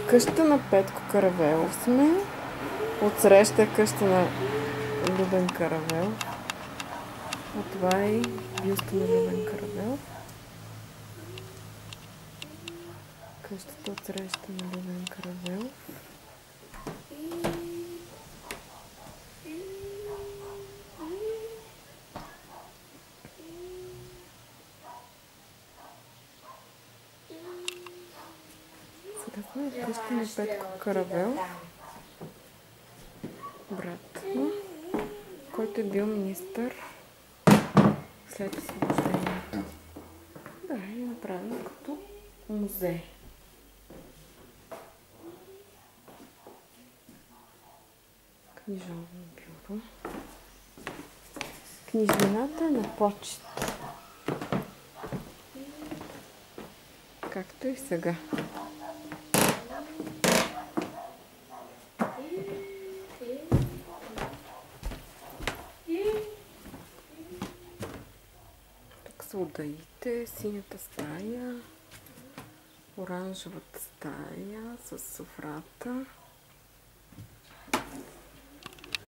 Къща на Петко Каравелов сме. Отсреща е къща на Любен Каравелов. А това е бюста на Любен Каравелов. Къщата отсреща на Любен Каравелов. Сега сме в къща на Петко Каравелов. Брат му, който е бил министър след освобождението. Да, е направено като музей. Книжовно бюро. Книжнината е на почет. Както и сега. Тук са удаите, синята стая, оранжевата стая с софрата.